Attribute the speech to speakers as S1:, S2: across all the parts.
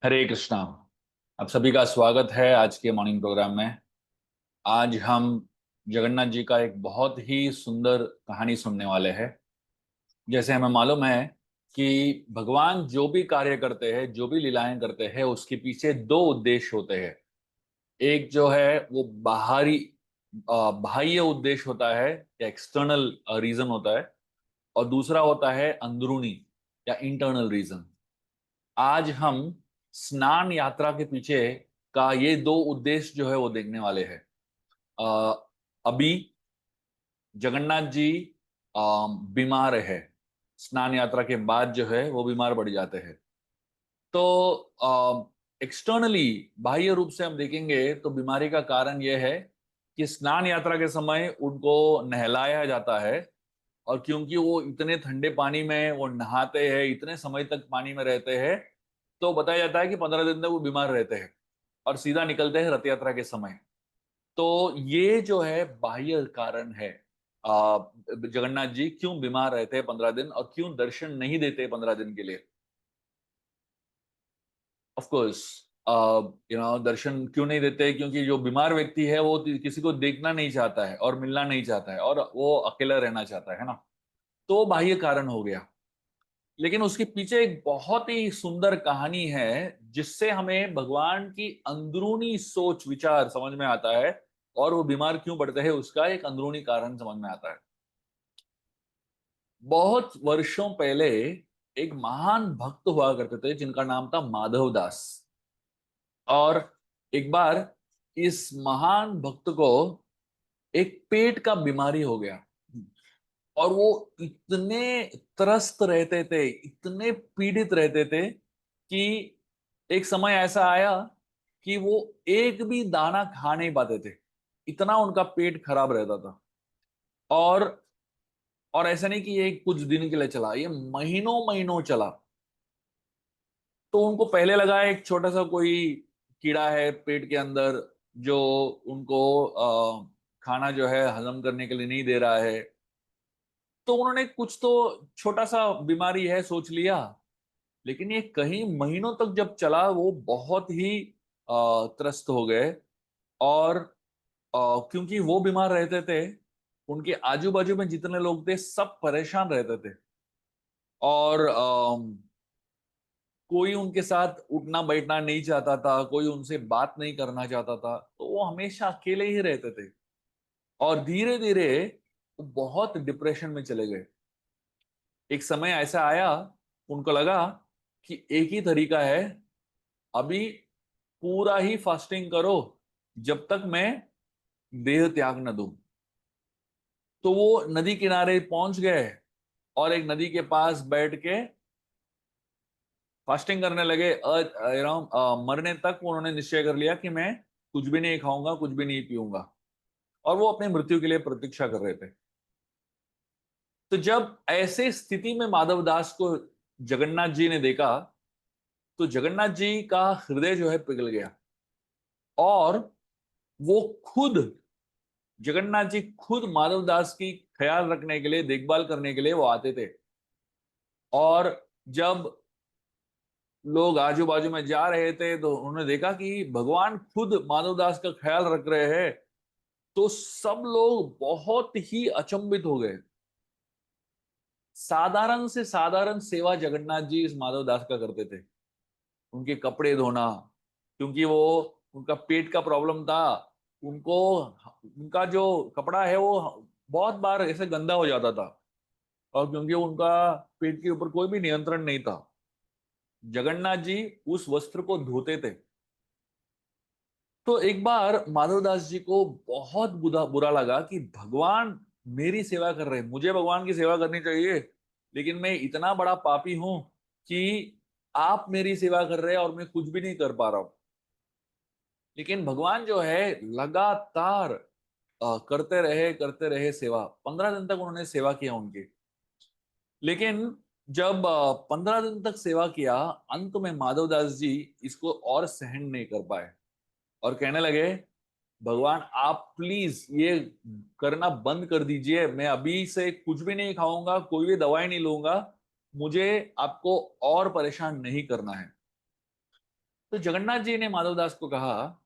S1: हरे कृष्णा। आप सभी का स्वागत है आज के मॉर्निंग प्रोग्राम में। आज हम जगन्नाथ जी का एक बहुत ही सुंदर कहानी सुनने वाले हैं। जैसे हमें मालूम है कि भगवान जो भी कार्य करते हैं, जो भी लीलाएं करते हैं, उसके पीछे दो उद्देश्य होते हैं। एक जो है वो बाहरी बाह्य उद्देश्य होता है या एक्सटर्नल रीजन होता है, और दूसरा होता है अंदरूनी या इंटरनल रीजन। आज हम स्नान यात्रा के पीछे का ये दो उद्देश्य जो है वो देखने वाले हैं। अभी जगन्नाथ जी बीमार है। स्नान यात्रा के बाद जो है वो बीमार पड़ जाते हैं। तो एक्सटर्नली बाह्य रूप से हम देखेंगे तो बीमारी का कारण यह है कि स्नान यात्रा के समय उनको नहलाया जाता है, और क्योंकि वो इतने ठंडे पानी में वो नहाते हैं, इतने समय तक पानी में रहते हैं, तो बताया जाता है कि 15 दिन तक वो बीमार रहते हैं और सीधा निकलते हैं रथ यात्रा के समय। तो ये जो है बाह्य कारण है। जगन्नाथ जी क्यों बीमार रहते हैं 15 दिन, और क्यों दर्शन नहीं देते 15 दिन के लिए। ऑफ कोर्स, दर्शन क्यों नहीं देते, क्योंकि जो बीमार व्यक्ति है वो किसी को देखना नहीं चाहता है और मिलना नहीं चाहता है, और वो अकेला रहना चाहता है ना। तो बाह्य कारण हो गया। लेकिन उसके पीछे एक बहुत ही सुंदर कहानी है, जिससे हमें भगवान की अंदरूनी सोच विचार समझ में आता है, और वो बीमार क्यों पड़ते हैं उसका एक अंदरूनी कारण समझ में आता है। बहुत वर्षों पहले एक महान भक्त हुआ करते थे जिनका नाम था माधव दास। और एक बार इस महान भक्त को एक पेट का बीमारी हो गया, और वो इतने त्रस्त रहते थे, इतने पीड़ित रहते थे कि एक समय ऐसा आया कि वो एक भी दाना खा नहीं पाते थे। इतना उनका पेट खराब रहता था। और और ऐसा नहीं कि ये कुछ दिन के लिए चला, ये महीनों महीनों चला। तो उनको पहले लगा एक छोटा सा कोई कीड़ा है पेट के अंदर, जो उनको खाना जो है हजम करने के लिए नहीं दे रहा है। तो उन्होंने कुछ तो छोटा सा बीमारी है सोच लिया। लेकिन ये कहीं महीनों तक जब चला, वो बहुत ही त्रस्त हो गए। और क्योंकि वो बीमार रहते थे, उनके आजू बाजू में जितने लोग थे सब परेशान रहते थे। और कोई उनके साथ उठना बैठना नहीं चाहता था, कोई उनसे बात नहीं करना चाहता था, तो वो हमेशा अकेले ही रहते थे। और धीरे धीरे वो बहुत डिप्रेशन में चले गए। एक समय ऐसा आया, उनको लगा कि एक ही तरीका है, अभी पूरा ही फास्टिंग करो जब तक मैं देह त्याग न दूं। तो वो नदी किनारे पहुंच गए और एक नदी के पास बैठ के फास्टिंग करने लगे। मरने तक उन्होंने निश्चय कर लिया कि मैं कुछ भी नहीं खाऊंगा, कुछ भी नहीं पीऊंगा। और वो अपनी मृत्यु के लिए प्रतीक्षा कर रहे थे। तो जब ऐसे स्थिति में माधव दास को जगन्नाथ जी ने देखा, तो जगन्नाथ जी का हृदय जो है पिघल गया। और वो खुद, जगन्नाथ जी खुद माधव दास की ख्याल रखने के लिए, देखभाल करने के लिए वो आते थे। और जब लोग आजू बाजू में जा रहे थे तो उन्होंने देखा कि भगवान खुद माधव दास का ख्याल रख रहे हैं। तो सब लोग बहुत ही अचंभित हो गए। साधारण से साधारण सेवा जगन्नाथ जी इस माधव दास का करते थे। उनके कपड़े धोना, क्योंकि वो उनका पेट का प्रॉब्लम था। उनको उनका जो कपड़ा है वो बहुत बार ऐसे गंदा हो जाता था, और क्योंकि उनका पेट के ऊपर कोई भी नियंत्रण नहीं था, जगन्नाथ जी उस वस्त्र को धोते थे। तो एक बार माधवदास जी को बहुत बुरा बुरा लगा कि भगवान मेरी सेवा कर रहे हैं, मुझे भगवान की सेवा करनी चाहिए, लेकिन मैं इतना बड़ा पापी हूं कि आप मेरी सेवा कर रहे हैं और मैं कुछ भी नहीं कर पा रहा हूं। लेकिन भगवान जो है लगातार करते रहे सेवा। 15 दिन तक उन्होंने सेवा किया उनकी। लेकिन जब 15 दिन तक सेवा किया, अंत में माधवदास जी इसको और सहन नहीं कर पाए और कहने लगे, भगवान आप प्लीज ये करना बंद कर दीजिए, मैं अभी से कुछ भी नहीं खाऊंगा, कोई भी दवाई नहीं लूंगा, मुझे आपको और परेशान नहीं करना है। तो जगन्नाथ जी ने माधवदास को कहा,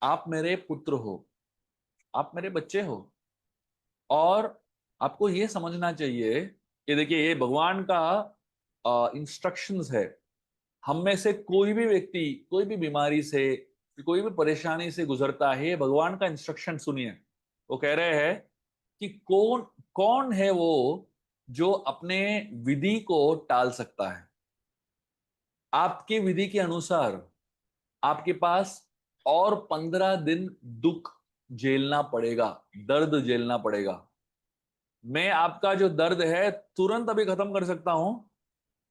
S1: आप मेरे पुत्र हो, आप मेरे बच्चे हो, और आपको ये समझना चाहिए कि देखिए ये भगवान का इंस्ट्रक्शंस है। हम में से कोई भी व्यक्ति कोई भी बीमारी से, कोई भी परेशानी से गुजरता है, ये भगवान का इंस्ट्रक्शन सुनिए। वो कह रहे हैं कि कौन कौन है वो जो अपने विधि को टाल सकता है। आपके विधि के अनुसार आपके पास और 15 दिन दुख झेलना पड़ेगा, दर्द झेलना पड़ेगा। मैं आपका जो दर्द है तुरंत अभी खत्म कर सकता हूं,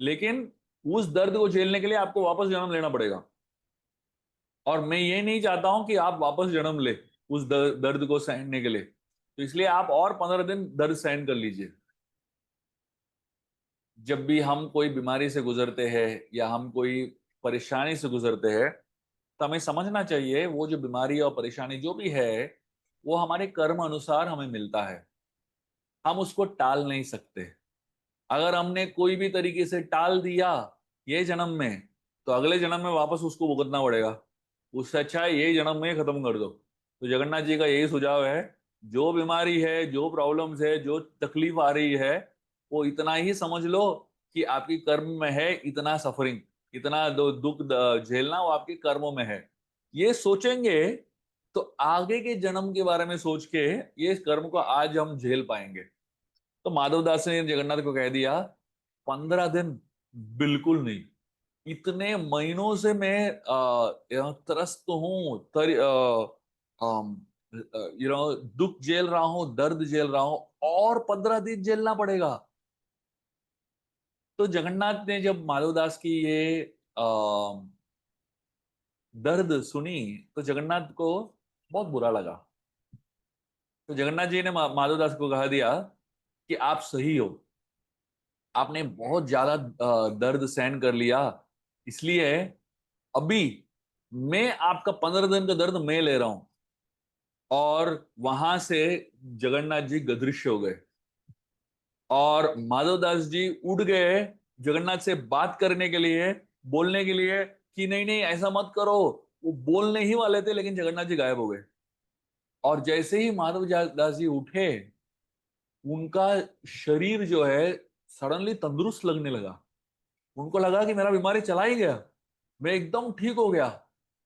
S1: लेकिन उस दर्द को झेलने के लिए आपको वापस जन्म लेना पड़ेगा। और मैं ये नहीं चाहता हूं कि आप वापस जन्म ले उस दर्द को सहने के लिए। तो इसलिए आप और 15 दिन दर्द सहन कर लीजिए। जब भी हम कोई बीमारी से गुजरते हैं या हम कोई परेशानी से गुजरते हैं, तो हमें समझना चाहिए वो जो बीमारी और परेशानी जो भी है, वो हमारे कर्म अनुसार हमें मिलता है। हम उसको टाल नहीं सकते। अगर हमने कोई भी तरीके से टाल दिया ये जन्म में, तो अगले जन्म में वापस उसको भुगतना पड़ेगा। उससे अच्छा है यही जन्म में खत्म कर दो। तो जगन्नाथ जी का यही सुझाव है, जो बीमारी है, जो प्रॉब्लम्स है, जो तकलीफ आ रही है, वो इतना ही समझ लो कि आपकी कर्म में है। इतना सफरिंग, इतना दुख झेलना वो आपके कर्मों में है। ये सोचेंगे तो आगे के जन्म के बारे में सोच के ये कर्म को आज हम झेल पाएंगे। तो माधवदास ने जगन्नाथ को कह दिया, 15 दिन बिल्कुल नहीं। इतने महीनों से मैं त्रस्त हूं, दुख झेल रहा हूं, दर्द झेल रहा हूं, और 15 दिन झेलना पड़ेगा। तो जगन्नाथ ने जब माधवदास की ये दर्द सुनी, तो जगन्नाथ को बहुत बुरा लगा। तो जगन्नाथ जी ने माधवदास को कहा दिया कि आप सही हो, आपने बहुत ज्यादा दर्द सहन कर लिया, इसलिए अभी मैं आपका 15 दिन का दर्द मैं ले रहा हूं। और वहां से जगन्नाथ जी गदृश्य हो गए, और माधवदास जी उठ गए जगन्नाथ से बात करने के लिए, बोलने के लिए कि नहीं नहीं ऐसा मत करो। वो बोलने ही वाले थे, लेकिन जगन्नाथ जी गायब हो गए। और जैसे ही माधव दास जी उठे, उनका शरीर जो है सडनली तंदुरुस्त लगने लगा। उनको लगा कि मेरा बीमारी चला ही गया, मैं एकदम ठीक हो गया,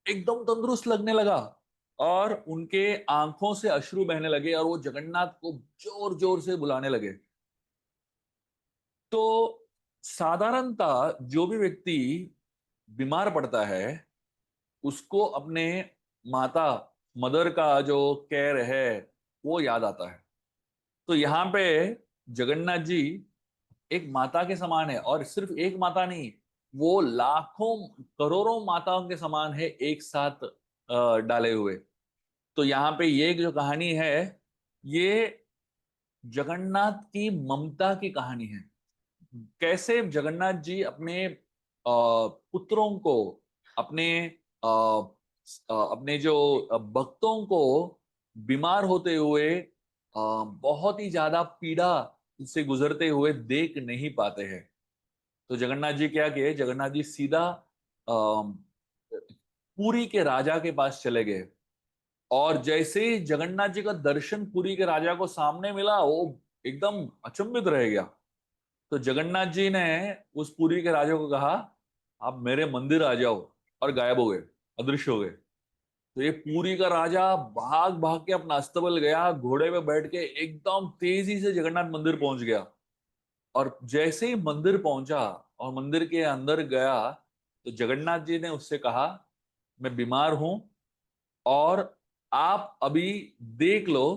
S1: एकदम तंदुरुस्त लगने लगा। और उनके आंखों से अश्रु बहने लगे, और वो जगन्नाथ को जोर जोर से बुलाने लगे। तो साधारणतः जो भी व्यक्ति बीमार पड़ता है, उसको अपने माता, मदर का जो केयर है वो याद आता है। तो यहाँ पे जगन्नाथ जी एक माता के समान है, और सिर्फ एक माता नहीं, वो लाखों करोड़ों माताओं के समान है एक साथ डाले हुए। तो यहाँ पे ये जो कहानी है, ये जगन्नाथ की ममता की कहानी है। कैसे जगन्नाथ जी अपने पुत्रों को, अपने अपने जो भक्तों को बीमार होते हुए, बहुत ही ज्यादा पीड़ा से गुजरते हुए देख नहीं पाते हैं। तो जगन्नाथ जी क्या किए, जगन्नाथ जी सीधा पुरी के राजा के पास चले गए। और जैसे ही जगन्नाथ जी का दर्शन पुरी के राजा को सामने मिला, वो एकदम अचंभित रह गया। तो जगन्नाथ जी ने उस पुरी के राजा को कहा, आप मेरे मंदिर आ जाओ, और गायब हो गए, अदृश्य हो गए। तो ये पुरी का राजा भाग भाग के अपना अस्तबल गया, घोड़े पे बैठ के एकदम तेजी से जगन्नाथ मंदिर पहुंच गया। और जैसे ही मंदिर पहुंचा और मंदिर के अंदर गया, तो जगन्नाथ जी ने उससे कहा, मैं बीमार हूं, और आप अभी देख लो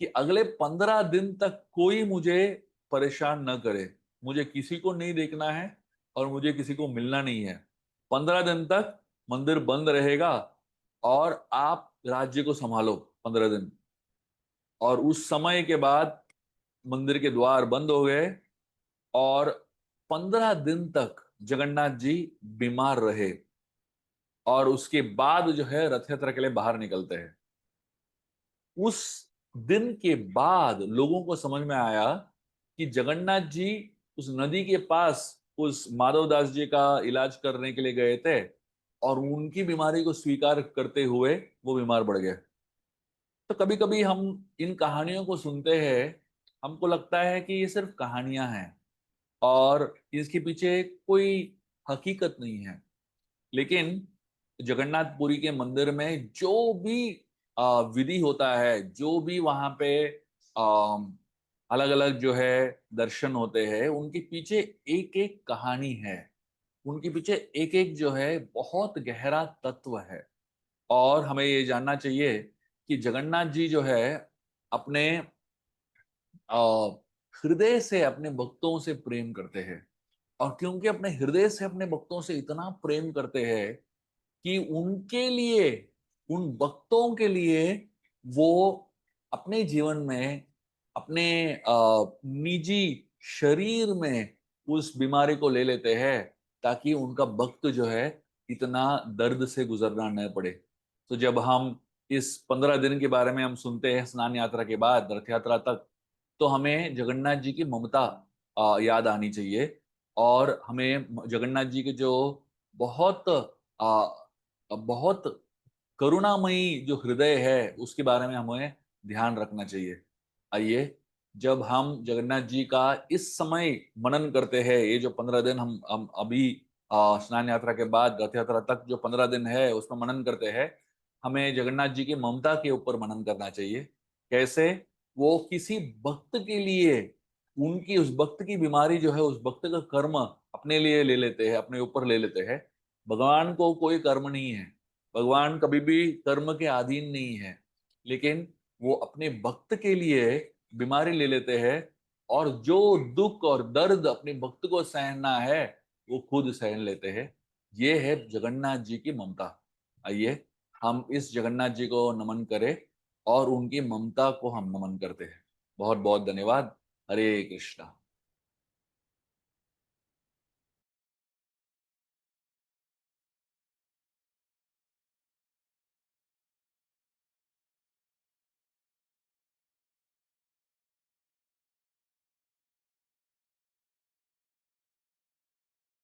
S1: कि अगले 15 दिन तक कोई मुझे परेशान न करे। मुझे किसी को नहीं देखना है, और मुझे किसी को मिलना नहीं है। 15 दिन तक मंदिर बंद रहेगा, और आप राज्य को संभालो 15 दिन। और उस समय के बाद मंदिर के द्वार बंद हो गए, और 15 दिन तक जगन्नाथ जी बीमार रहे। और उसके बाद जो है रथ यात्रा के लिए बाहर निकलते हैं। उस दिन के बाद लोगों को समझ में आया कि जगन्नाथ जी उस नदी के पास उस माधवदास जी का इलाज करने के लिए गए थे, और उनकी बीमारी को स्वीकार करते हुए वो बीमार पड़ गए। तो कभी कभी हम इन कहानियों को सुनते हैं, हमको लगता है कि ये सिर्फ कहानियां हैं और इसके पीछे कोई हकीकत नहीं है। लेकिन जगन्नाथपुरी के मंदिर में जो भी विधि होता है, जो भी वहां पे अलग अलग जो है दर्शन होते हैं, उनके पीछे एक एक कहानी है, उनके पीछे एक एक जो है बहुत गहरा तत्व है। और हमें ये जानना चाहिए कि जगन्नाथ जी जो है अपने अ, हृदय से अपने भक्तों से प्रेम करते हैं। और क्योंकि अपने हृदय से अपने भक्तों से इतना प्रेम करते हैं कि उनके लिए, उन भक्तों के लिए वो अपने जीवन में, अपने निजी शरीर में उस बीमारी को ले लेते हैं, ताकि उनका भक्त जो है इतना दर्द से गुजरना न पड़े। तो जब हम इस 15 दिन के बारे में हम सुनते हैं, स्नान यात्रा के बाद रथ यात्रा तक, तो हमें जगन्नाथ जी की ममता याद आनी चाहिए। और हमें जगन्नाथ जी के जो बहुत बहुत करुणामयी जो हृदय है उसके बारे में हमें ध्यान रखना चाहिए। आइए, जब हम जगन्नाथ जी का इस समय मनन करते हैं, ये जो 15 दिन हम अभी स्नान यात्रा के बाद रथ यात्रा तक जो 15 दिन है उसमें मनन करते हैं, हमें जगन्नाथ जी की ममता के ऊपर मनन करना चाहिए। कैसे वो किसी भक्त के लिए, उनकी उस भक्त की बीमारी जो है, उस भक्त का कर्म अपने लिए ले लेते हैं, अपने ऊपर ले लेते हैं। भगवान को कोई कर्म नहीं है, भगवान कभी भी कर्म के अधीन नहीं है, लेकिन वो अपने भक्त के लिए बीमारी ले लेते हैं। और जो दुख और दर्द अपने भक्त को सहना है वो खुद सहन लेते हैं। ये है जगन्नाथ जी की ममता। आइए, हम इस जगन्नाथ जी को नमन करें और उनकी ममता को हम नमन करते हैं। बहुत बहुत धन्यवाद। हरे कृष्णा।